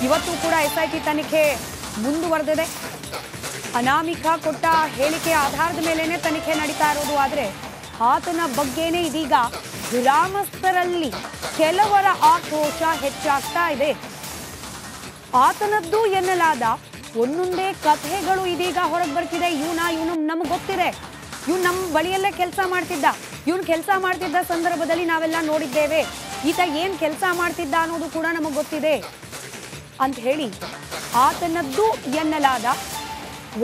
ಇವತ್ತು ಕೂಡ ಎಸ್ಐಟಿ ತನಿಖೆ ಮುಂದುವರೆದಿದೆ. ಅನಾಮಿಕಾ ಕೊಟ್ಟ ಹೇಳಿಕೆ ಆಧಾರದ ಮೇಲೇನೆ ತನಿಖೆ ನಡೀತಾ ಇರೋದು. ಆದರೆ ಆತನ ಬಗ್ಗೆನೇ ಇದೀಗ ಗ್ರಾಮಸ್ಥರಲ್ಲಿ ಕೆಲವರ ಆಕ್ರೋಶ ಹೆಚ್ಚಾಗ್ತಾ ಇದೆ. ಆತನದ್ದು ಎನ್ನಲಾದ ಒಂದೊಂದೇ ಕಥೆಗಳು ಇದೀಗ ಹೊರಗೆ ಬರ್ತಿದೆ. ಇವನು ನಮ್ಗೆ ಗೊತ್ತಿದೆ, ಇವ್ನು ನಮ್ಮ ಬಳಿಯಲ್ಲೇ ಕೆಲಸ ಮಾಡ್ತಿದ್ದ, ಇವನು ಕೆಲಸ ಮಾಡ್ತಿದ್ದ ಸಂದರ್ಭದಲ್ಲಿ ನಾವೆಲ್ಲ ನೋಡಿದ್ದೇವೆ, ಈತ ಏನು ಕೆಲಸ ಮಾಡ್ತಿದ್ದ ಅನ್ನೋದು ಕೂಡ ನಮಗೆ ಗೊತ್ತಿದೆ ಅಂತ ಹೇಳಿ ಆತನದ್ದು ಎನ್ನಲಾದ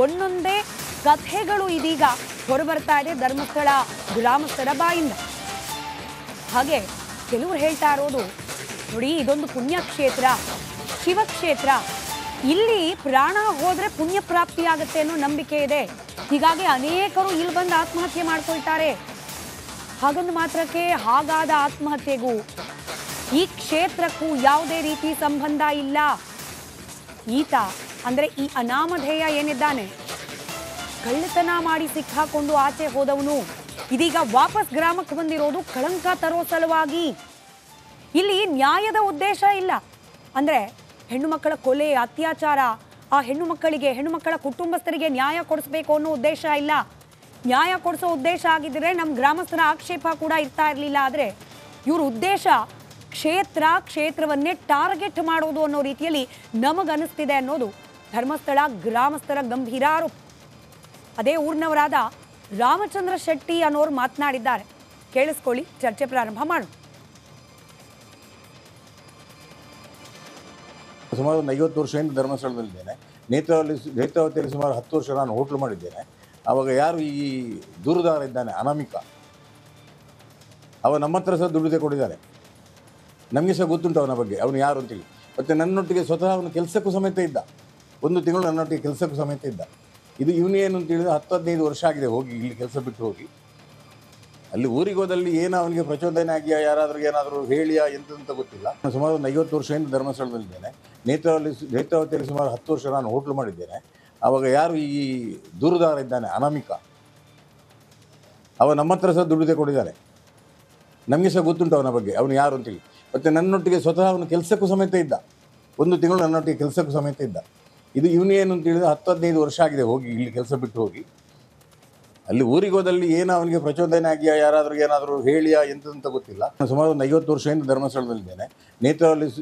ಒಂದೊಂದೇ ಕಥೆಗಳು ಇದೀಗ ಹೊರಬರ್ತಾ ಇದೆ ಧರ್ಮಸ್ಥಳ ಗ್ರಾಮಸ್ಥರ ಬಾಯಿಂದ. ಹಾಗೆ ಕೆಲವರು ಹೇಳ್ತಾ ಇರೋದು, ನೋಡಿ ಇದೊಂದು ಪುಣ್ಯಕ್ಷೇತ್ರ, ಶಿವಕ್ಷೇತ್ರ, ಇಲ್ಲಿ ಪ್ರಾಣ ಹೋದ್ರೆ ಪುಣ್ಯ ಪ್ರಾಪ್ತಿ ಆಗುತ್ತೆ ಅನ್ನೋ ನಂಬಿಕೆ ಇದೆ. ಹೀಗಾಗಿ ಅನೇಕರು ಇಲ್ಲಿ ಬಂದು ಆತ್ಮಹತ್ಯೆ ಮಾಡ್ಕೊಳ್ತಾರೆ. ಹಾಗಂದು ಮಾತ್ರಕ್ಕೆ ಹಾಗಾದ ಆತ್ಮಹತ್ಯೆಗೂ ಈ ಕ್ಷೇತ್ರಕ್ಕೂ ಯಾವುದೇ ರೀತಿ ಸಂಬಂಧ ಇಲ್ಲ. ಈತ ಅಂದ್ರೆ ಈ ಅನಾಮಧೇಯ ಏನಿದ್ದಾನೆ, ಕಳ್ಳತನ ಮಾಡಿ ಸಿಕ್ಕಾಕೊಂಡು ಆಚೆ ಹೋದವನು ಇದೀಗ ವಾಪಸ್ ಗ್ರಾಮಕ್ಕೆ ಬಂದಿರೋದು ಕಳಂಕ ತರೋ ಸಲುವಾಗಿ. ಇಲ್ಲಿ ನ್ಯಾಯದ ಉದ್ದೇಶ ಇಲ್ಲ. ಅಂದ್ರೆ ಹೆಣ್ಣು ಮಕ್ಕಳ ಕೊಲೆ, ಅತ್ಯಾಚಾರ, ಆ ಹೆಣ್ಣು ಮಕ್ಕಳ ಕುಟುಂಬಸ್ಥರಿಗೆ ನ್ಯಾಯ ಕೊಡಿಸ್ಬೇಕು ಅನ್ನೋ ಉದ್ದೇಶ ಇಲ್ಲ. ನ್ಯಾಯ ಕೊಡಿಸೋ ಉದ್ದೇಶ ಆಗಿದ್ರೆ ನಮ್ಮ ಗ್ರಾಮಸ್ಥರ ಆಕ್ಷೇಪ ಕೂಡ ಇರ್ತಾ ಇರಲಿಲ್ಲ. ಆದರೆ ಇವ್ರ ಉದ್ದೇಶ ಕ್ಷೇತ್ರವನ್ನೇ ಟಾರ್ಗೆಟ್ ಮಾಡೋದು ಅನ್ನೋ ರೀತಿಯಲ್ಲಿ ನಮಗನಿಸ್ತಿದೆ ಅನ್ನೋದು ಧರ್ಮಸ್ಥಳ ಗ್ರಾಮಸ್ಥರ ಗಂಭೀರ ಆರೋಪ. ಅದೇ ಊರಿನವರಾದ ರಾಮಚಂದ್ರ ಶೆಟ್ಟಿ ಅನ್ನೋರು ಮಾತನಾಡಿದ್ದಾರೆ. ಕೇಳಿಸ್ಕೊಳ್ಳಿ, ಚರ್ಚೆ ಪ್ರಾರಂಭ ಮಾಡೋಣ. ಸುಮಾರು 50 ವರ್ಷದಿಂದ ಧರ್ಮಸ್ಥಳದಲ್ಲಿದ್ದೇನೆ. ನೇತ್ರಾವತಿಯಲ್ಲಿ ಸುಮಾರು 10 ವರ್ಷ ನಾನು ಹೋಟ್ಲು ಮಾಡಿದ್ದೇನೆ. ಆವಾಗ ಯಾರು ಈ ದೂರುದಾರ ಇದ್ದಾನೆ ಅನಾಮಿಕಾ, ಅವ ನಮ್ಮ ಹತ್ರ ಸಹ ದುಡಿದೇ ಕೊಟ್ಟಿದ್ದಾರೆ. ನಮಗೆ ಸಹ ಗೊತ್ತುಂಟು ಅವನ ಬಗ್ಗೆ, ಅವನು ಯಾರು ಅಂತೇಳಿ. ಮತ್ತು ನನ್ನೊಟ್ಟಿಗೆ ಸ್ವತಃ ಅವನು ಕೆಲಸಕ್ಕೂ ಸಮೇತ ಇದ್ದ. 1 ತಿಂಗಳು ನನ್ನೊಟ್ಟಿಗೆ ಕೆಲಸಕ್ಕೂ ಸಮೇತ ಇದ್ದ. ಇದು ಇವನು ಏನು ಅಂತ ಹೇಳಿದ್ರೆ 10-15 ವರ್ಷ ಆಗಿದೆ ಹೋಗಿ, ಇಲ್ಲಿ ಕೆಲಸ ಬಿಟ್ಟು ಹೋಗಿ. ಅಲ್ಲಿ ಊರಿಗೆ ಹೋದಲ್ಲಿ ಏನೋ ಅವನಿಗೆ ಪ್ರಚೋದನೆ ಆಗಿಯಾ, ಯಾರಾದರೂ ಏನಾದರೂ ಹೇಳಿಯಾ ಎಂತ ಗೊತ್ತಿಲ್ಲ. ನಾನು ಸುಮಾರು 50 ವರ್ಷದಿಂದ ಧರ್ಮಸ್ಥಳದಲ್ಲಿದ್ದೇನೆ. ನೇತ್ರಾವತಿಯಲ್ಲಿ ಸುಮಾರು 10 ವರ್ಷ ನಾನು ಹೋಟ್ಲು ಮಾಡಿದ್ದೇನೆ. ಆವಾಗ ಯಾರು ಈ ದೂರುದಾರ ಇದ್ದಾನೆ ಅನಾಮಿಕಾ, ಅವ ನಮ್ಮ ಹತ್ರ ಸಹ ದುಡಿದೇ ಕೊಟ್ಟಿದ್ದಾರೆ. ನಮಗೆ ಸಹ ಗೊತ್ತುಂಟು ಅವನ ಬಗ್ಗೆ, ಅವನು ಯಾರು ಅಂತೇಳಿ. ಮತ್ತು ನನ್ನೊಟ್ಟಿಗೆ ಸ್ವತಃ ಅವನು ಕೆಲಸಕ್ಕೂ ಸಮೇತ ಇದ್ದ. 1 ತಿಂಗಳು ನನ್ನೊಟ್ಟಿಗೆ ಕೆಲಸಕ್ಕೂ ಸಮೇತ ಇದ್ದ. ಇದು ಇವನು ಏನು ಅಂತ ಹೇಳಿದ್ರೆ 10-15 ವರ್ಷ ಆಗಿದೆ ಹೋಗಿ, ಇಲ್ಲಿ ಕೆಲಸ ಬಿಟ್ಟು ಹೋಗಿ. ಅಲ್ಲಿ ಊರಿಗೆ ಹೋದಲ್ಲಿ ಏನೋ ಅವನಿಗೆ ಪ್ರಚೋದನೆ ಆಗಿಯಾ, ಯಾರಾದರೂ ಏನಾದರೂ ಹೇಳಿಯಾ ಎಂತ ಗೊತ್ತಿಲ್ಲ. ನಾನು ಸುಮಾರು 50 ವರ್ಷದಿಂದ ಧರ್ಮಸ್ಥಳದಲ್ಲಿದ್ದೇನೆ.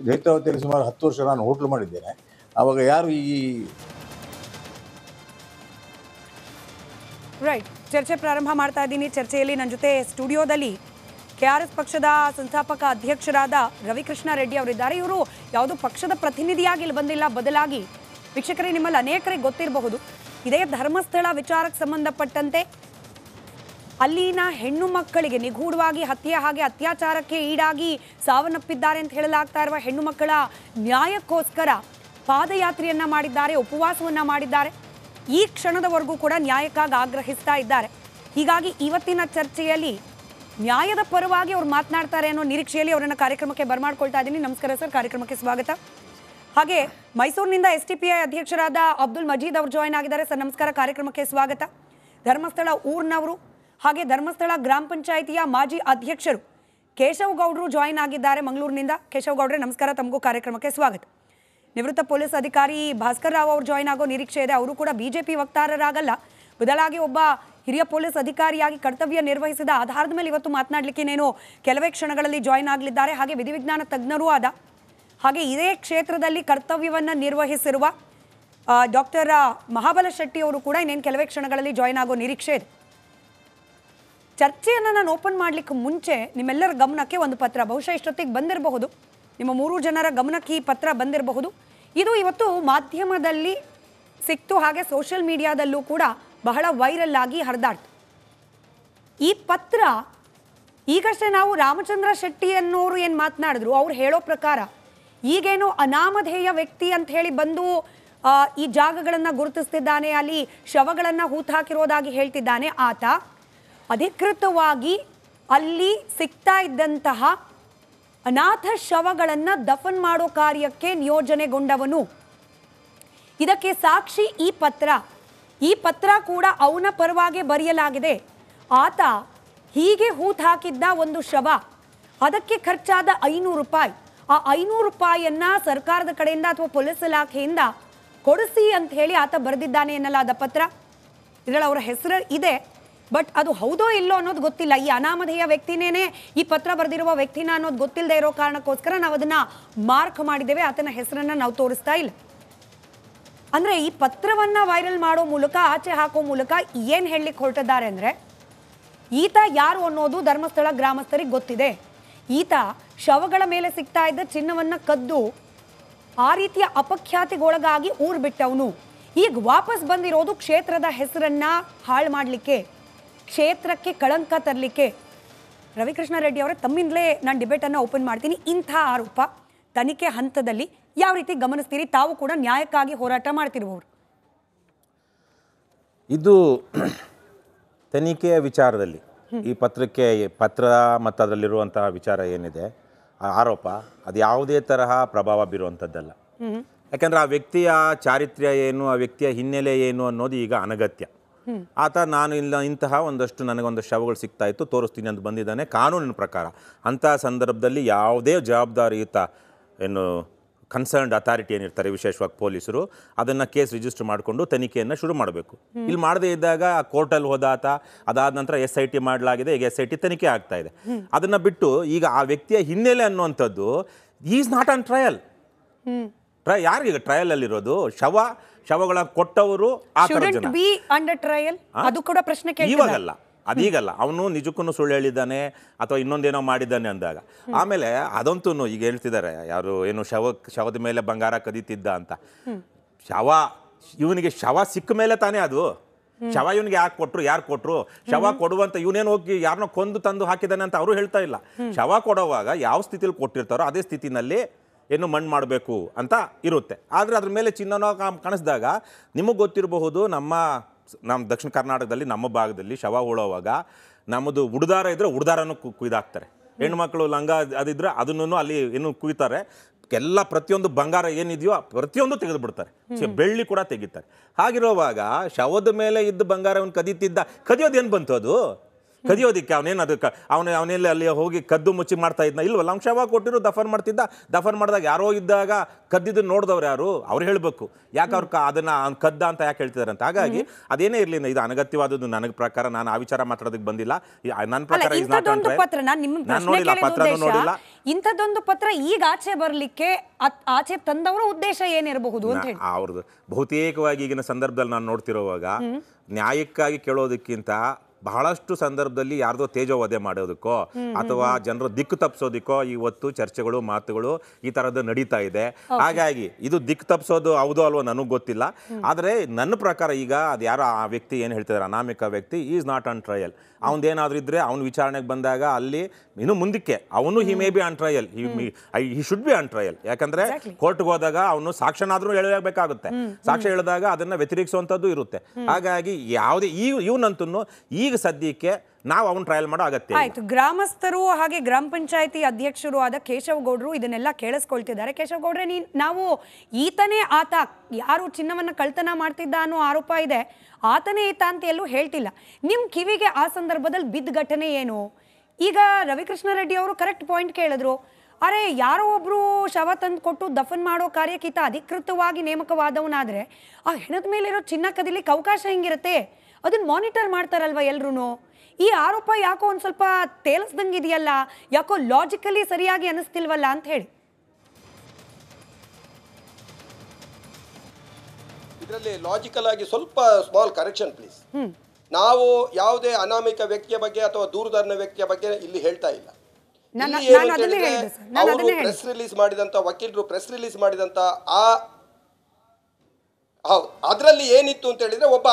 ನೇತ್ರಾವತಿಯಲ್ಲಿ ಸುಮಾರು 10 ವರ್ಷ ನಾನು ಹೋಟ್ಲು ಮಾಡಿದ್ದೇನೆ. ಆವಾಗ ಯಾರು ಈ ರೈಟ್, ಚರ್ಚೆ ಪ್ರಾರಂಭ ಮಾಡ್ತಾ ಇದ್ದೀನಿ. ಚರ್ಚೆಯಲ್ಲಿ ನನ್ನ ಜೊತೆ ಸ್ಟುಡಿಯೋದಲ್ಲಿ KRS ಪಕ್ಷದ ಸಂಸ್ಥಾಪಕ ಅಧ್ಯಕ್ಷರಾದ ರವಿಕೃಷ್ಣ ರೆಡ್ಡಿ ಅವರಿದ್ದಾರೆ. ಇವರು ಯಾವುದೋ ಪಕ್ಷದ ಪ್ರತಿನಿಧಿಯಾಗಿ ಇಲ್ಲಿ ಬಂದಿಲ್ಲ, ಬದಲಾಗಿ ವೀಕ್ಷಕರೇ ನಿಮ್ಮಲ್ಲಿ ಅನೇಕರಿಗೆ ಗೊತ್ತಿರಬಹುದು, ಇದೇ ಧರ್ಮಸ್ಥಳ ವಿಚಾರಕ್ಕೆ ಸಂಬಂಧಪಟ್ಟಂತೆ ಅಲ್ಲಿನ ಹೆಣ್ಣು ಮಕ್ಕಳಿಗೆ ನಿಗೂಢವಾಗಿ ಅತ್ಯಾಚಾರಕ್ಕೆ ಈಡಾಗಿ ಸಾವನ್ನಪ್ಪಿದ್ದಾರೆ ಅಂತ ಹೇಳಲಾಗ್ತಾ ಇರುವ ಹೆಣ್ಣು ಮಕ್ಕಳ ನ್ಯಾಯಕ್ಕೋಸ್ಕರ ಪಾದಯಾತ್ರೆಯನ್ನ ಮಾಡಿದ್ದಾರೆ, ಉಪವಾಸವನ್ನ ಮಾಡಿದ್ದಾರೆ. ಈ ಕ್ಷಣದವರೆಗೂ ಕೂಡ ನ್ಯಾಯಕ್ಕಾಗಿ ಆಗ್ರಹಿಸ್ತಾ ಇದ್ದಾರೆ. ಹೀಗಾಗಿ ಇವತ್ತಿನ ಚರ್ಚೆಯಲ್ಲಿ ನ್ಯಾಯದ ಪರವಾಗಿ ಅವ್ರು ಮಾತನಾಡ್ತಾರೆ ಅನ್ನೋ ನಿರೀಕ್ಷೆಯಲ್ಲಿ ಅವರನ್ನು ಕಾರ್ಯಕ್ರಮಕ್ಕೆ ಬರಮಾಡ್ಕೊಳ್ತಾ ಇದ್ದೀನಿ. ನಮಸ್ಕಾರ ಸರ್, ಕಾರ್ಯಕ್ರಮಕ್ಕೆ ಸ್ವಾಗತ. ಹಾಗೆ ಮೈಸೂರಿನಿಂದ STPI ಅಧ್ಯಕ್ಷರಾದ ಅಬ್ದುಲ್ ಮಜೀದ್ ಅವರು ಜಾಯ್ನ್ ಆಗಿದ್ದಾರೆ. ಸರ್ ನಮಸ್ಕಾರ, ಕಾರ್ಯಕ್ರಮಕ್ಕೆ ಸ್ವಾಗತ. ಧರ್ಮಸ್ಥಳ ಊರಿನವರು ಹಾಗೆ ಧರ್ಮಸ್ಥಳ ಗ್ರಾಮ ಪಂಚಾಯಿತಿಯ ಮಾಜಿ ಅಧ್ಯಕ್ಷರು ಕೇಶವ್ ಗೌಡ್ರು ಜಾಯ್ನ್ ಆಗಿದ್ದಾರೆ ಮಂಗಳೂರಿನಿಂದ. ಕೇಶವ್ ಗೌಡ್ರೆ ನಮಸ್ಕಾರ, ತಮಗೂ ಕಾರ್ಯಕ್ರಮಕ್ಕೆ ಸ್ವಾಗತ. ನಿವೃತ್ತ ಪೊಲೀಸ್ ಅಧಿಕಾರಿ ಭಾಸ್ಕರ್ ರಾವ್ ಅವರು ಜಾಯ್ನ್ ಆಗೋ ನಿರೀಕ್ಷೆ ಇದೆ. ಅವರು ಕೂಡ BJP ವಕ್ತಾರರಾಗಲ್ಲ, ಬದಲಾಗಿ ಒಬ್ಬ ಹಿರಿಯ ಪೊಲೀಸ್ ಅಧಿಕಾರಿಯಾಗಿ ಕರ್ತವ್ಯ ನಿರ್ವಹಿಸಿದ ಆಧಾರದ ಮೇಲೆ ಇವತ್ತು ಮಾತನಾಡಲಿಕ್ಕೆ ಕೆಲವೇ ಕ್ಷಣಗಳಲ್ಲಿ ಜಾಯ್ನ್ ಆಗಲಿದ್ದಾರೆ. ಹಾಗೆ ವಿಧಿವಿಜ್ಞಾನ ತಜ್ಞರೂ ಆದ, ಹಾಗೆ ಇದೇ ಕ್ಷೇತ್ರದಲ್ಲಿ ಕರ್ತವ್ಯವನ್ನು ನಿರ್ವಹಿಸಿರುವ ಡಾಕ್ಟರ್ ಮಹಾಬಲ ಶೆಟ್ಟಿ ಅವರು ಕೂಡ ಇನ್ನೇನು ಕೆಲವೇ ಕ್ಷಣಗಳಲ್ಲಿ ಜಾಯ್ನ್ ಆಗೋ ನಿರೀಕ್ಷೆ ಇದೆ. ಚರ್ಚೆಯನ್ನು ನಾನು ಓಪನ್ ಮಾಡಲಿಕ್ಕೆ ಮುಂಚೆ ನಿಮ್ಮೆಲ್ಲರ ಗಮನಕ್ಕೆ ಒಂದು ಪತ್ರ, ಬಹುಶಃ ಇಷ್ಟೊತ್ತಿಗೆ ಬಂದಿರಬಹುದು, ನಿಮ್ಮ 3 ಜನರ ಗಮನಕ್ಕೆ ಈ ಪತ್ರ ಬಂದಿರಬಹುದು. ಇದು ಇವತ್ತು ಮಾಧ್ಯಮದಲ್ಲಿ ಸಿಕ್ತು, ಹಾಗೆ ಸೋಷಿಯಲ್ ಮೀಡಿಯಾದಲ್ಲೂ ಕೂಡ ಬಹಳ ವೈರಲ್ ಆಗಿ ಹರಿದಾಡ್ತು. ಈ ಪತ್ರ ಈಗಷ್ಟೇ ನಾವು ರಾಮಚಂದ್ರ ಶೆಟ್ಟಿ ಅನ್ನೋರು ಏನು ಮಾತನಾಡಿದ್ರು, ಅವ್ರು ಹೇಳೋ ಪ್ರಕಾರ ಈಗೇನು ಅನಾಮಧೇಯ ವ್ಯಕ್ತಿ ಅಂತ ಹೇಳಿ ಬಂದು ಈ ಜಾಗಗಳನ್ನು ಗುರುತಿಸ್ತಿದ್ದಾನೆ, ಅಲ್ಲಿ ಶವಗಳನ್ನು ಹೂತಾಕಿರೋದಾಗಿ ಹೇಳ್ತಿದ್ದಾನೆ. ಆತ ಅಧಿಕೃತವಾಗಿ ಅಲ್ಲಿ ಸಿಗ್ತಾ ಇದ್ದಂತಹ ಅನಾಥ ಶವಗಳನ್ನು ದಫನ್ ಮಾಡೋ ಕಾರ್ಯಕ್ಕೆ ನಿಯೋಜನೆಗೊಂಡವನು. ಇದಕ್ಕೆ ಸಾಕ್ಷಿ ಈ ಪತ್ರ ಕೂಡ ಅವನ ಪರವಾಗಿ ಬರೆಯಲಾಗಿದೆ. ಆತ ಹೀಗೆ ಹೂತು ಹಾಕಿದ್ದ ಒಂದು ಶವ, ಅದಕ್ಕೆ ಖರ್ಚಾದ 500 ರೂಪಾಯಿ, ಆ 500 ರೂಪಾಯಿಯನ್ನ ಸರ್ಕಾರದ ಕಡೆಯಿಂದ ಅಥವಾ ಪೊಲೀಸ್ ಇಲಾಖೆಯಿಂದ ಕೊಡಿಸಿ ಅಂತ ಹೇಳಿ ಆತ ಬರೆದಿದ್ದಾನೆ ಎನ್ನಲಾದ ಪತ್ರ. ಇದರಲ್ಲಿ ಅವರ ಹೆಸರು ಇದೆ, ಬಟ್ ಅದು ಹೌದೋ ಇಲ್ಲೋ ಅನ್ನೋದು ಗೊತ್ತಿಲ್ಲ. ಈ ಅನಾಮಧೇಯ ವ್ಯಕ್ತಿನೇನೆ ಈ ಪತ್ರ ಬರೆದಿರುವ ವ್ಯಕ್ತಿನ ಅನ್ನೋದು ಗೊತ್ತಿಲ್ಲದೆ ಇರೋ ಕಾರಣಕ್ಕೋಸ್ಕರ ನಾವು ಅದನ್ನ ಮಾರ್ಕ್ ಮಾಡಿದ್ದೇವೆ. ಆತನ ಹೆಸರನ್ನ ನಾವು ತೋರಿಸ್ತಾ ಇಲ್ಲ. ಅಂದ್ರೆ ಈ ಪತ್ರವನ್ನ ವೈರಲ್ ಮಾಡೋ ಮೂಲಕ, ಆಚೆ ಹಾಕೋ ಮೂಲಕ ಏನ್ ಹೇಳಲಿಕ್ಕೆ ಹೊರಟಿದ್ದಾರೆ ಅಂದ್ರೆ, ಈತ ಯಾರು ಅನ್ನೋದು ಧರ್ಮಸ್ಥಳ ಗ್ರಾಮಸ್ಥರಿಗೆ ಗೊತ್ತಿದೆ. ಈತ ಶವಗಳ ಮೇಲೆ ಸಿಗ್ತಾ ಇದ್ದ ಚಿನ್ನವನ್ನ ಕದ್ದು ಆ ರೀತಿಯ ಅಪಖ್ಯಾತಿಗೊಳಗಾಗಿ ಊರು ಬಿಟ್ಟವನು. ಈಗ ವಾಪಸ್ ಬಂದಿರೋದು ಕ್ಷೇತ್ರದ ಹೆಸರನ್ನ ಹಾಳು ಮಾಡಲಿಕ್ಕೆ, ಕ್ಷೇತ್ರಕ್ಕೆ ಕಳಂಕ ತರಲಿಕ್ಕೆ. ರವಿಕೃಷ್ಣ ರೆಡ್ಡಿ ಅವರೇ, ತಮ್ಮಿಂದಲೇ ನಾನು ಡಿಬೇಟನ್ನು ಓಪನ್ ಮಾಡ್ತೀನಿ. ಇಂಥ ಆರೋಪ ತನಿಖೆ ಹಂತದಲ್ಲಿ ಯಾವ ರೀತಿ ಗಮನಿಸ್ತೀರಿ? ತಾವು ಕೂಡ ನ್ಯಾಯಕ್ಕಾಗಿ ಹೋರಾಟ ಮಾಡ್ತಿರುವವರು. ಇದು ತನಿಖೆಯ ವಿಚಾರದಲ್ಲಿ ಈ ಪತ್ರ ಮತ್ತು ಅದರಲ್ಲಿರುವಂತಹ ವಿಚಾರ ಏನಿದೆ, ಆರೋಪ, ಅದು ಯಾವುದೇ ತರಹ ಪ್ರಭಾವ ಬೀರುವಂಥದ್ದಲ್ಲ. ಯಾಕಂದರೆ ಆ ವ್ಯಕ್ತಿಯ ಚಾರಿತ್ರ್ಯ ಏನು, ಆ ವ್ಯಕ್ತಿಯ ಹಿನ್ನೆಲೆ ಏನು ಅನ್ನೋದು ಈಗ ಅನಗತ್ಯ. ಆತ ನಾನು ಇಲ್ಲ ಇಂತಹ ನನಗೊಂದು ಶವಗಳು ಸಿಗ್ತಾ ಇತ್ತು, ತೋರಿಸ್ತೀನಿ ಅಂತ ಬಂದಿದ್ದಾನೆ. ಕಾನೂನಿನ ಪ್ರಕಾರ ಅಂತಹ ಸಂದರ್ಭದಲ್ಲಿ ಯಾವುದೇ ಜವಾಬ್ದಾರಿಯುತ ಕನ್ಸರ್ನ್ಡ್ ಅಥಾರಿಟಿ ಏನಿರ್ತಾರೆ, ವಿಶೇಷವಾಗಿ ಪೊಲೀಸರು, ಅದನ್ನು ಕೇಸ್ ರಿಜಿಸ್ಟರ್ ಮಾಡಿಕೊಂಡು ತನಿಖೆಯನ್ನು ಶುರು ಮಾಡಬೇಕು. ಇಲ್ಲಿ ಮಾಡದೇ ಇದ್ದಾಗ ಆ ಕೋರ್ಟಲ್ಲಿ ಹೋದಾತ, ಅದಾದ ನಂತರ SIT ಮಾಡಲಾಗಿದೆ, ಈಗ SIT ತನಿಖೆ ಆಗ್ತಾ ಇದೆ. ಅದನ್ನು ಬಿಟ್ಟು ಈಗ ಆ ವ್ಯಕ್ತಿಯ ಹಿನ್ನೆಲೆ ಅನ್ನುವಂಥದ್ದು ಈಸ್ ನಾಟ್ ಆನ್ ಟ್ರಯಲ್. ಯಾರೀಗ ಟ್ರಯಲಲ್ಲಿರೋದು? ಶವಗಳ ಕೊಟ್ಟವರು ಆ ಥರ ಜನ. ಇವಾಗಲ್ಲ, ಅದೀಗಲ್ಲ. ಅವನು ನಿಜಕ್ಕೂ ಸುಳ್ಳು ಹೇಳಿದ್ದಾನೆ ಅಥವಾ ಇನ್ನೊಂದೇನೋ ಮಾಡಿದ್ದಾನೆ ಅಂದಾಗ ಆಮೇಲೆ ಅದಂತೂ ಈಗ ಹೇಳ್ತಿದ್ದಾರೆ, ಯಾರು ಶವದ ಮೇಲೆ ಬಂಗಾರ ಕದೀತಿದ್ದ ಅಂತ. ಇವನಿಗೆ ಶವ ಸಿಕ್ಕ ಮೇಲೆ ತಾನೇ ಅದು. ಶವ ಇವನಿಗೆ ಯಾರು ಕೊಟ್ರು? ಶವ ಕೊಡುವಂತ ಇವನೇನು ಹೋಗಿ ಯಾರನ್ನೋ ಕೊಂದು ತಂದು ಹಾಕಿದ್ದಾನೆ ಅಂತ ಅವರು ಹೇಳ್ತಾ ಇಲ್ಲ. ಶವ ಕೊಡುವಾಗ ಯಾವ ಸ್ಥಿತಿಲಿ ಕೊಟ್ಟಿರ್ತಾರೋ ಅದೇ ಸ್ಥಿತಿನಲ್ಲಿ ಮಣ್ಣು ಮಾಡಬೇಕು ಅಂತ ಇರುತ್ತೆ. ಆದರೆ ಅದ್ರ ಮೇಲೆ ಚಿನ್ನನೋ ಕಾಣಿಸಿದಾಗ ನಿಮಗೆ ಗೊತ್ತಿರಬಹುದು, ನಮ್ಮ ದಕ್ಷಿಣ ಕರ್ನಾಟಕದಲ್ಲಿ ನಮ್ಮ ಭಾಗದಲ್ಲಿ ಶವ ಹೂಳೋವಾಗ ನಮ್ಮದು ಉಡ್ದಾರ ಇದ್ರೆ ಉಡ್ದಾರನೂ ಕುಯ್ದಾಕ್ತಾರೆ. ಹೆಣ್ಮಕ್ಳು ಲಂಗ ಅದಿದ್ರೆ ಅದನ್ನು ಅಲ್ಲಿ ಕುಯ್ತಾರೆ. ಪ್ರತಿಯೊಂದು ಬಂಗಾರ ಏನಿದೆಯೋ ಪ್ರತಿಯೊಂದು ತೆಗೆದು ಬಿಡ್ತಾರೆ, ಬೆಳ್ಳಿ ಕೂಡ ತೆಗಿತಾರೆ. ಹಾಗಿರುವಾಗ ಶವದ ಮೇಲೆ ಇದ್ದ ಬಂಗಾರವನ್ನು ಕದಿಯೋದೇನು ಬಂತು? ಅದು ಕದಿಯೋದಿಕ್ಕೆ ಅವನೆಲ್ಲ ಅಲ್ಲಿ ಹೋಗಿ ಕದ್ದು ಮುಚ್ಚಿ ಮಾಡ್ತಾ ಇದ್ನ? ಇಲ್ವಲ್ಲ. ಅವ್ನು ಶವ ಕೊಟ್ಟಿರೋ ದಫನ್ ಮಾಡ್ತಿದ್ದ. ದಫನ್ ಮಾಡಿದಾಗ ಯಾರೋ ಇದ್ದಾಗ ಕದ್ದಿದ್ದನ್ನು ನೋಡಿದವ್ರು ಯಾರು? ಅವ್ರು ಹೇಳಬೇಕು. ಯಾಕೆ ಅವ್ರು ಅದನ್ನು ಕದ್ದ ಅಂತ ಯಾಕೆ ಹೇಳ್ತಿದ್ದಾರೆ ಅಂತ. ಹಾಗಾಗಿ ಅದೇನೇ ಇರಲಿ, ಇದು ಅನಗತ್ಯವಾದದ್ದು. ನನಗೆ ಪ್ರಕಾರ ನಾನು ಆ ವಿಚಾರ ಮಾತಾಡೋದಕ್ಕೆ ಬಂದಿಲ್ಲ. ನನ್ನ ಪ್ರಕಾರ ನಾನು ನೋಡಿಲ್ಲ, ಪತ್ರನೂ ನೋಡಿಲ್ಲ. ಇಂಥದ್ದೊಂದು ಪತ್ರ ಈಗ ಆಚೆ ಬರಲಿಕ್ಕೆ ಆಚೆ ತಂದವರ ಉದ್ದೇಶ ಏನಿರಬಹುದು ಅಂತ ಹೇಳಿ ಅವ್ರದ್ದು ಬಹುತೇಕವಾಗಿ ಈಗಿನ ಸಂದರ್ಭದಲ್ಲಿ ನಾನು ನೋಡ್ತಿರೋವಾಗ ನ್ಯಾಯಕ್ಕಾಗಿ ಕೇಳೋದಕ್ಕಿಂತ ಬಹಳಷ್ಟು ಸಂದರ್ಭದಲ್ಲಿ ಯಾರ್ದೋ ತೇಜೋವಧೆ ಮಾಡೋದಕ್ಕೋ ಅಥವಾ ಜನರು ದಿಕ್ಕು ತಪ್ಪಿಸೋದಕ್ಕೋ ಇವತ್ತು ಚರ್ಚೆಗಳು, ಮಾತುಗಳು ಈ ಥರದ್ದು ನಡೀತಾ ಇದೆ. ಹಾಗಾಗಿ ಇದು ದಿಕ್ಕು ತಪ್ಪಿಸೋದು ಹೌದೋ ಅಲ್ವೋ ನನಗೆ ಗೊತ್ತಿಲ್ಲ. ಆದರೆ ನನ್ನ ಪ್ರಕಾರ ಈಗ ಅದು ಯಾರೋ ಆ ವ್ಯಕ್ತಿ ಏನು ಹೇಳ್ತಿದ್ದಾರೆ, ಅನಾಮಿಕ ವ್ಯಕ್ತಿ ಈಸ್ ನಾಟ್ ಆನ್ ಟ್ರಯಲ್. ಅವನದೇನಾದ್ರೂ ಇದ್ರೆ ಅವನ ವಿಚಾರಣೆಗೆ ಬಂದಾಗ ಅಲ್ಲಿ ಇನ್ನು ಮುಂದಕ್ಕೆ ಅವನು he may be on trial, he should be on trial. ಯಾಕಂದ್ರೆ ಕೋರ್ಟ್ಗೆ ಹೋದಾಗ ಅವನು ಸಾಕ್ಷ್ಯನಾದ್ರೂ ಹೇಳಬೇಕಾಗುತ್ತೆ. ಸಾಕ್ಷ್ಯ ಹೇಳಿದಾಗ ಅದನ್ನ ವ್ಯತಿರಿಕ್ಸುವಂಥದ್ದು ಇರುತ್ತೆ. ಹಾಗಾಗಿ ಯಾವುದೇ ಇವನಂತೂ ಈಗ ಸದ್ಯಕ್ಕೆ ನಾವು ಅವನು ಟ್ರಯಲ್ ಮಾಡೋ ಅಗತ್ಯ. ಆಯ್ತು, ಗ್ರಾಮಸ್ಥರು ಹಾಗೆ ಗ್ರಾಮ ಪಂಚಾಯತಿ ಅಧ್ಯಕ್ಷರು ಆದ ಕೇಶವಗೌಡರು ಇದನ್ನೆಲ್ಲ ಕೇಳಿಸ್ಕೊಳ್ತಿದ್ದಾರೆ. ಕೇಶವಗೌಡ್ರೆ, ನಾವು ಈತನೇ ಆತ, ಯಾರು ಚಿನ್ನವನ್ನ ಕಳ್ತನ ಮಾಡ್ತಿದ್ದ ಅನ್ನೋ ಆರೋಪ ಇದೆ, ಆತನೇ ಈತ ಅಂತ ಎಲ್ಲೂ ಹೇಳ್ತಿಲ್ಲ. ನಿಮ್ಮ ಕಿವಿಗೆ ಆ ಸಂದರ್ಭದಲ್ಲಿ ಬಿದ್ದ ಘಟನೆ ಏನು? ಈಗ ರವಿಕೃಷ್ಣ ರೆಡ್ಡಿ ಅವರು ಕರೆಕ್ಟ್ ಪಾಯಿಂಟ್ ಕೇಳಿದ್ರು. ಅರೆ, ಯಾರೋ ಒಬ್ರು ಶವ ತಂದು ಕೊಟ್ಟು ದಫನ್ ಮಾಡೋ ಕಾರ್ಯಕ್ಕೆ ಈತ ಅಧಿಕೃತವಾಗಿ ನೇಮಕವಾದವನಾದ್ರೆ ಆ ಹೆಣದ ಮೇಲಿರೋ ಚಿನ್ನ ಕದಿಲಿಕ್ಕೆ ಅವಕಾಶ ಹೆಂಗಿರುತ್ತೆ? ಅದನ್ನ ಮಾನಿಟರ್ ಮಾಡ್ತಾರಲ್ವ ಎಲ್ರು. ಈ ಆರೋಪ ಯಾಕೋ ಒಂದ್ ಸ್ವಲ್ಪ ತೇಲಿಸ್ದಂಗಿದೆಯಲ್ಲ, ಯಾಕೋ ಲಾಜಿಕಲಿ ಸರಿಯಾಗಿ ಅನಿಸ್ತಿಲ್ವಲ್ಲ ಅಂತ ಹೇಳಿ. ಇದರಲ್ಲಿ ಲಾಜಿಕಲ್ ಆಗಿ ಸ್ವಲ್ಪ ಸ್ಮಾಲ್ ಕರೆಕ್ಷನ್ ಪ್ಲೀಸ್. ನಾವು ಯಾವುದೇ ಅನಾಮಿಕ ವ್ಯಕ್ತಿಯ ಬಗ್ಗೆ ಅಥವಾ ದೂರದರ್ಶನ ವ್ಯಕ್ತಿಯ ಬಗ್ಗೆ ಇಲ್ಲಿ ಹೇಳ್ತಾ ಇಲ್ಲ. ಅವರು ಪ್ರೆಸ್ ರಿಲೀಸ್ ಮಾಡಿದಂತ, ವಕೀಲರು ಪ್ರೆಸ್ ರಿಲೀಸ್ ಮಾಡಿದಂತ ಅದರಲ್ಲಿ ಏನಿತ್ತು ಅಂತ ಹೇಳಿದ್ರೆ, ಒಬ್ಬ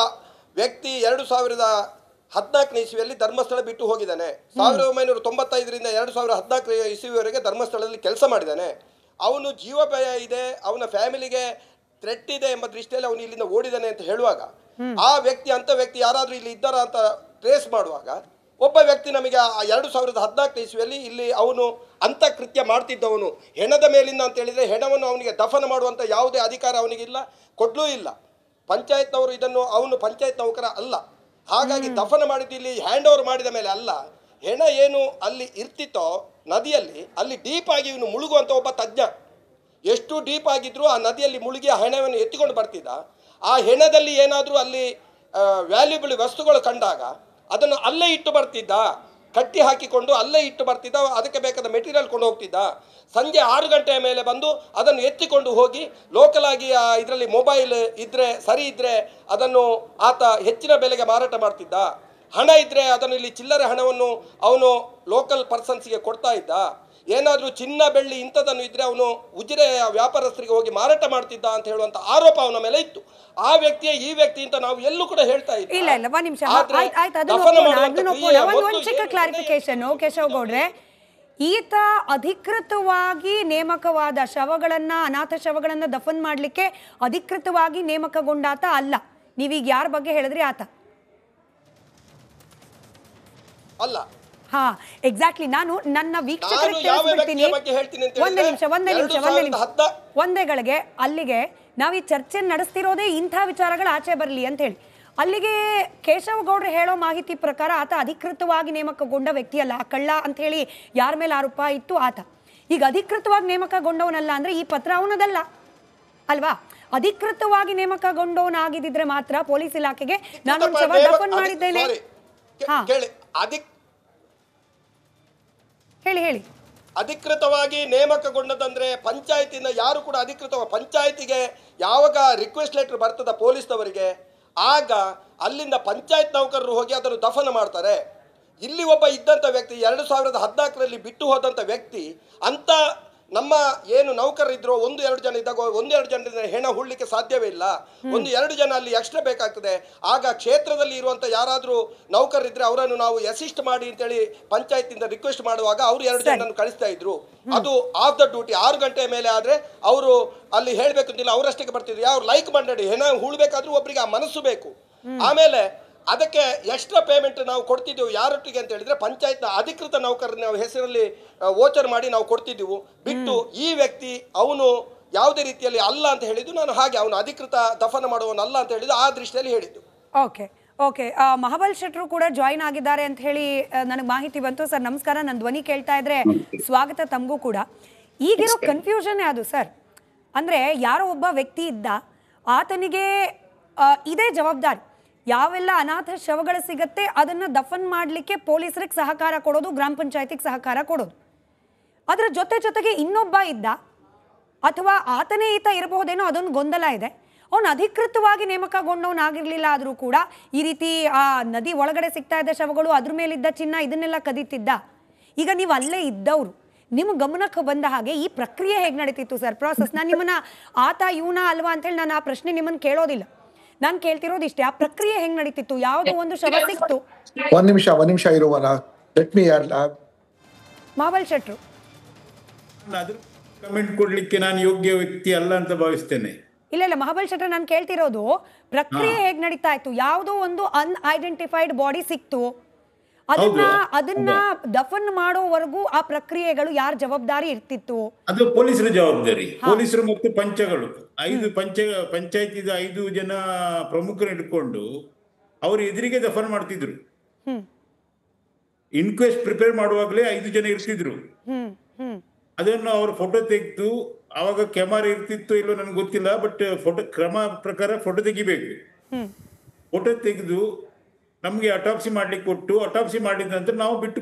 ವ್ಯಕ್ತಿ 2014 ಇಸ್ವಿಯಲ್ಲಿ ಧರ್ಮಸ್ಥಳ ಬಿಟ್ಟು ಹೋಗಿದ್ದಾನೆ. 1995ರಿಂದ 2014 ಇಸ್ವಿವರೆಗೆ ಧರ್ಮಸ್ಥಳದಲ್ಲಿ ಕೆಲಸ ಮಾಡಿದ್ದಾನೆ. ಅವನು ಜೀವಭಯ ಇದೆ, ಅವನ ಫ್ಯಾಮಿಲಿಗೆ ಥ್ರೆಟ್ ಇದೆ ಎಂಬ ದೃಷ್ಟಿಯಲ್ಲಿ ಅವನು ಇಲ್ಲಿಂದ ಓಡಿದಾನೆ ಅಂತ ಹೇಳುವಾಗ, ಆ ವ್ಯಕ್ತಿ ಅಂತ ವ್ಯಕ್ತಿ ಯಾರಾದರೂ ಇಲ್ಲಿ ಇದ್ದಾರ ಅಂತ ಟ್ರೇಸ್ ಮಾಡುವಾಗ, ಒಬ್ಬ ವ್ಯಕ್ತಿ ನಮಗೆ 2014 ಇಸ್ವಿಯಲ್ಲಿ ಇಲ್ಲಿ ಅವನು ಅಂತ ಕೃತ್ಯ ಮಾಡ್ತಿದ್ದವನು ಹೆಣದ ಮೇಲಿಂದ ಅಂತ ಹೇಳಿದರೆ, ಹೆಣವನ್ನು ಅವನಿಗೆ ದಫನ ಮಾಡುವಂಥ ಯಾವುದೇ ಅಧಿಕಾರ ಅವನಿಗಿಲ್ಲ, ಕೊಡ್ಲೂ ಇಲ್ಲ. ಪಂಚಾಯತ್ನವರು ಇದನ್ನು, ಅವನು ಪಂಚಾಯತ್ ನೌಕರ ಅಲ್ಲ. ಹಾಗಾಗಿ ದಫನ ಮಾಡಿದ್ದು ಇಲ್ಲಿ ಹ್ಯಾಂಡ್ ಓವರ್ ಮಾಡಿದ ಮೇಲೆ ಅಲ್ಲ, ಹೆಣ ಏನು ಅಲ್ಲಿ ಇರ್ತಿತ್ತೋ ನದಿಯಲ್ಲಿ, ಅಲ್ಲಿ ಡೀಪ್ ಆಗಿ ಇವನು ಮುಳುಗುವಂಥ ಒಬ್ಬ ತಜ್ಞ. ಎಷ್ಟು ಡೀಪ್ ಆಗಿದ್ರೂ ಆ ನದಿಯಲ್ಲಿ ಮುಳುಗಿ ಆ ಹೆಣವನ್ನು ಎತ್ತಿಕೊಂಡು ಬರ್ತಿದ್ದ. ಆ ಹೆಣದಲ್ಲಿ ಏನಾದರೂ ಅಲ್ಲಿ ವ್ಯಾಲ್ಯೂಬಲ್ ವಸ್ತುಗಳು ಕಂಡಾಗ ಅದನ್ನು ಅಲ್ಲೇ ಇಟ್ಟು ಬರ್ತಿದ್ದ, ಕಟ್ಟಿ ಹಾಕಿಕೊಂಡು ಅಲ್ಲೇ ಇಟ್ಟು ಬರ್ತಿದ್ದ, ಅದಕ್ಕೆ ಬೇಕಾದ ಮೆಟೀರಿಯಲ್ ಕೊಂಡು ಹೋಗ್ತಿದ್ದ. ಸಂಜೆ 6 ಗಂಟೆಯ ಮೇಲೆ ಬಂದು ಅದನ್ನು ಎತ್ತಿಕೊಂಡು ಹೋಗಿ ಲೋಕಲ್ ಆಗಿ ಇದರಲ್ಲಿ ಮೊಬೈಲ್ ಇದ್ದರೆ ಸರಿ ಇದ್ದರೆ ಅದನ್ನು ಆತ ಹೆಚ್ಚಿನ ಬೆಲೆಗೆ ಮಾರಾಟ ಮಾಡ್ತಿದ್ದ. ಹಣ ಇದ್ದರೆ ಅದನ್ನು ಇಲ್ಲಿ ಚಿಲ್ಲರೆ ಹಣವನ್ನು ಅವನು ಲೋಕಲ್ ಪರ್ಸನ್ಸ್ಗೆ ಕೊಡ್ತಾ ಇದ್ದ. ಏನಾದರೂ ಚಿನ್ನ ಬೆಳ್ಳಿ ಇಂಥದನ್ನು ಇದ್ದರೆ ಅವನು ಉಜಿರೆ ವ್ಯಾಪಾರಸ್ಥರಿಗೆ ಹೋಗಿ ಮಾರಾಟ ಮಾಡ್ತಿದ್ದ ಅಂತ ಹೇಳುವಂಥ ಆರೋಪ ಅವನ ಮೇಲೆ ಇತ್ತು. ಆ ವ್ಯಕ್ತಿಯೇ ಈ ವ್ಯಕ್ತಿ ಅಂತ ನಾವು ಎಲ್ಲೂ ಕೂಡ ಹೇಳ್ತಾ ಇಲ್ಲ. ಒಂದ್ ನಿಮಿಷ ಒಂದು ಚಿಕ್ಕ ಕ್ಲಾರಿಫಿಕೇಶನ್ ಕೇಶವ್ ಗೌಡ್ರೆ, ಈತ ಅಧಿಕೃತವಾಗಿ ನೇಮಕವಾದ ಶವಗಳನ್ನ, ಅನಾಥ ಶವಗಳನ್ನ ದಫನ್ ಮಾಡ್ಲಿಕ್ಕೆ ಅಧಿಕೃತವಾಗಿ ನೇಮಕಗೊಂಡಾತ ಅಲ್ಲ. ನೀವೀಗ ಯಾರ ಬಗ್ಗೆ ಹೇಳಿದ್ರಿ ಆತ ಅಲ್ಲ. ಹಾ, ಎಕ್ಸಾಕ್ಟ್ಲಿ. ನಾನು ನನ್ನ ವೀಕ್ಷಕರಿಗೆ ಒಂದೇಗಳಿಗೆ ಅಲ್ಲಿಗೆ ನಾವು ಈ ಚರ್ಚೆ ನಡೆಸ್ತಿರೋದೇ ಇಂಥ ವಿಚಾರಗಳು ಆಚೆ ಬರಲಿ ಅಂತ ಹೇಳಿ. ಅಲ್ಲಿಗೆ ಕೇಶವ್ ಗೌಡ್ರು ಹೇಳೋ ಮಾಹಿತಿ ಪ್ರಕಾರ ಆತ ಅಧಿಕೃತವಾಗಿ ನೇಮಕಗೊಂಡ ವ್ಯಕ್ತಿಯಲ್ಲ, ಕಳ್ಳ ಅಂತ ಹೇಳಿ ಯಾರ ಮೇಲೆ ಆರೋಪ ಇತ್ತು ಆತ. ಈಗ ಅಧಿಕೃತವಾಗಿ ನೇಮಕಗೊಂಡವನಲ್ಲ ಅಂದ್ರೆ ಈ ಪತ್ರ ಅವನದಲ್ಲ ಅಲ್ವಾ? ಅಧಿಕೃತವಾಗಿ ನೇಮಕಗೊಂಡವನಾಗಿದ್ದಿದ್ರೆ ಮಾತ್ರ ಪೊಲೀಸ್ ಇಲಾಖೆಗೆ ನಾನು ಶವ ದಫನ್ ಮಾಡಿದ್ದೇನೆ. ಹೇಳಿ. ಅಧಿಕೃತವಾಗಿ ನೇಮಕಗೊಂಡದಂದ್ರೆ ಪಂಚಾಯತಿನ ಯಾರು ಕೂಡ ಪಂಚಾಯತಿಗೆ ಯಾವಾಗ ರಿಕ್ವೆಸ್ಟ್ ಲೆಟರ್ ಬರ್ತದ ಪೊಲೀಸ್ನವರಿಗೆ, ಆಗ ಅಲ್ಲಿಂದ ಪಂಚಾಯತ್ ನೌಕರರು ಹೋಗಿ ಅದನ್ನು ದಫನ ಮಾಡ್ತಾರೆ. ಇಲ್ಲಿ ಒಬ್ಬ ಇದ್ದಂಥ ವ್ಯಕ್ತಿ 2014ರಲ್ಲಿ ಬಿಟ್ಟು ಹೋದಂಥ ವ್ಯಕ್ತಿ ಅಂತ ನಮ್ಮ ಏನು ನೌಕರರಿದ್ರು 1-2 ಜನ ಇದ್ದಾಗ 1-2 ಜನರಿಂದ ಹೆಣ ಹುಡ್ಲಿಕ್ಕೆ ಸಾಧ್ಯವೇ ಇಲ್ಲ. 1-2 ಜನ ಅಲ್ಲಿ ಎಕ್ಸ್ಟ್ರಾ ಬೇಕಾಗ್ತದೆ. ಆಗ ಕ್ಷೇತ್ರದಲ್ಲಿ ಇರುವಂಥ ಯಾರಾದರೂ ನೌಕರರಿದ್ರೆ ಅವರನ್ನು ನಾವು ಅಸಿಸ್ಟ್ ಮಾಡಿ ಅಂತೇಳಿ ಪಂಚಾಯತಿಂದ ರಿಕ್ವೆಸ್ಟ್ ಮಾಡುವಾಗ ಅವರು 2 ಜನರನ್ನು ಕಳಿಸ್ತಾ ಇದ್ರು. ಅದು ಆಫ್ ದ ಡ್ಯೂಟಿ 6 ಗಂಟೆ ಮೇಲೆ ಆದರೆ ಅವರು ಅಲ್ಲಿ ಹೇಳಬೇಕು ಅಂತಿಲ್ಲ, ಅವರಷ್ಟಕ್ಕೆ ಬರ್ತಿದ್ರು. ಯಾವ ಲೈಕ್ ಮಾಡಿ ಹೆಣ ಹೂಳ್ಬೇಕಾದ್ರೂ ಒಬ್ಬರಿಗೆ ಆ ಮನಸ್ಸು ಬೇಕು. ಆಮೇಲೆ ಅದಕ್ಕೆ ಎಕ್ಸ್ಟ್ರಾ ಪೇಮೆಂಟ್ ನಾವು ಕೊಡ್ತಿದ್ದೆವು. ಯಾರೊಟ್ಟಿಗೆ ಅಂತ ಹೇಳಿದ್ರೆ ಪಂಚಾಯತ್ನ ಅಧಿಕೃತ ನೌಕರರ ನಾವು ಹೆಸರಲ್ಲಿ ವೋಚರ್ ಮಾಡಿ ನಾವು ಕೊಡ್ತಿದ್ದೆವು. ಬಿಟ್ಟು ಈ ವ್ಯಕ್ತಿ ಅವನು ಯಾವುದೇ ರೀತಿಯಲ್ಲಿ ಅಲ್ಲ ಅಂತ ಹೇಳಿದ್ದು ನಾನು ಹಾಗೆ, ಅವನು ಅಧಿಕೃತ ದಫನ ಮಾಡುವವನಲ್ಲ ಅಂತ ಹೇಳಿದ್ದು ಆ ದೃಷ್ಟಿಯಲ್ಲಿ ಹೇಳಿದ್ದು. ಓಕೆ. ಮಹಾಬಲ್ ಶೆಟ್ರು ಕೂಡ ಜಾಯಿನ್ ಆಗಿದ್ದಾರೆ ಅಂತ ಹೇಳಿ ನನಗೆ ಮಾಹಿತಿ ಬಂತು. ಸರ್ ನಮಸ್ಕಾರ, ನನ್ನ ಧ್ವನಿ ಕೇಳ್ತಾ ಇದ್ರೆ ಸ್ವಾಗತ ತಮಗೂ ಕೂಡ. ಈಗಿರೋ ಕನ್ಫ್ಯೂಷನ್ ಅದು ಸರ್, ಅಂದ್ರೆ ಯಾರೋ ಒಬ್ಬ ವ್ಯಕ್ತಿ ಇದ್ದ, ಆತನಿಗೆ ಇದೇ ಜವಾಬ್ದಾರಿ. ಯಾವೆಲ್ಲ ಅನಾಥ ಶವಗಳು ಸಿಗತ್ತೆ ಅದನ್ನ ದಫನ್ ಮಾಡಲಿಕ್ಕೆ ಪೊಲೀಸರಿಗೆ ಸಹಕಾರ ಕೊಡೋದು, ಗ್ರಾಮ ಪಂಚಾಯತಿಗೆ ಸಹಕಾರ ಕೊಡೋದು. ಅದರ ಜೊತೆಗೆ ಇನ್ನೊಬ್ಬ ಇದ್ದ, ಅಥವಾ ಆತನೇ ಈತ ಇರಬಹುದೇನೋ ಅದೊಂದು ಗೊಂದಲ ಇದೆ. ಅವನು ಅಧಿಕೃತವಾಗಿ ನೇಮಕಗೊಂಡವನಾಗಿರ್ಲಿಲ್ಲ ಆದರೂ ಕೂಡ ಈ ರೀತಿ ಆ ನದಿ ಒಳಗಡೆ ಸಿಗ್ತಾ ಇದ್ದ ಶವಗಳು, ಅದ್ರ ಮೇಲಿದ್ದ ಚಿನ್ನ ಇದನ್ನೆಲ್ಲ ಕದೀತಿದ್ದ. ಈಗ ನೀವು ಅಲ್ಲೇ ಇದ್ದವರು, ನಿಮ್ಮ ಗಮನಕ್ಕೆ ಬಂದ ಹಾಗೆ ಈ ಪ್ರಕ್ರಿಯೆ ಹೇಗೆ ನಡೀತಿತ್ತು ಸರ್, ಪ್ರಾಸೆಸ್? ನಾನು ನಿಮ್ಮನ್ನ ಆತ ಇವನ ಅಲ್ವಾ ಅಂತೇಳಿ ನಾನು ಆ ಪ್ರಶ್ನೆ ನಿಮ್ಮನ್ನು ಕೇಳೋದಿಲ್ಲ. ನಾನು ಕೇಳ್ತಿರೋದು ಇಷ್ಟೇ, ಆ ಪ್ರಕ್ರಿಯೆ ಹೆಂಗ್ ನಡೀತಿತ್ತು? ಯಾವುದೋ ಒಂದು ಶವ ಸಿಕ್ತು. ಒಂದ್ ನಿಮಿಷ ಇರುವಲ್ಲ, ಲೆಟ್ ಮಿ ಮಹಾಬಲ್ ಶೆಟ್ರು, ಅದ್ರ ಕಮೆಂಟ್ ಕೊಡ್ಲಿಕ್ಕೆ ನಾನು ಯೋಗ್ಯ ವ್ಯಕ್ತಿ ಅಲ್ಲ ಅಂತ ಭಾವಿಸ್ತೇನೆ. ಇಲ್ಲ ಮಹಾಬಲ್ ಶೆಟ್ರು, ನಾನು ಕೇಳ್ತಿರೋದು ಪ್ರಕ್ರಿಯೆ ಹೇಗ್ ನಡೀತಾ ಇತ್ತು? ಯಾವುದೋ ಒಂದು ಅನ್ಐಡೆಂಟಿಫೈಡ್ ಬಾಡಿ ಸಿಕ್ತು, ಅದನ್ನ ದಫನ್ ಮಾಡೋವರೆಗೂ ಆ ಪ್ರಕ್ರಿಯೆಗಳು ಯಾರ ಜವಾಬ್ದಾರಿ ಇರ್ತಿತ್ತು? ಅದು ಪೊಲೀಸರ ಜವಾಬ್ದಾರಿ. ಪೊಲೀಸರು ಮತ್ತು ಪಂಚಗಳು 5 ಪಂಚಾಯತಿದ 5 ಜನ ಪ್ರಮುಖರು ಇಟ್ಕೊಂಡು ಅವ್ರ ಎದುರಿಗೆ ದಫನ್ ಮಾಡ್ತಿದ್ರು. ಇನ್ಕ್ವೆಸ್ಟ್ ಪ್ರಿಪೇರ್ ಮಾಡುವಾಗಲೇ 5 ಜನ ಇರ್ತಿದ್ರು. ಅದನ್ನು ಅವ್ರ ಫೋಟೋ ತೆಗೆದು, ಅವಾಗ ಕ್ಯಾಮರಾ ಇರ್ತಿತ್ತು ಇಲ್ಲೋ ನನಗೆ ಗೊತ್ತಿಲ್ಲ, ಬಟ್ ಫೋಟೋ ಕ್ರಮ ಪ್ರಕಾರ ಫೋಟೋ ತೆಗಿಬೇಕು. ಫೋಟೋ ತೆಗೆದು ನಮ್ಗೆ ಅಟಾಪ್ಸಿ ಮಾಡ್ಲಿಕ್ಕೆ ಕೊಟ್ಟು, ಅಟಾಪ್ಸಿ ಮಾಡಿದ ನಂತರ ನಾವು ಬಿಟ್ಟು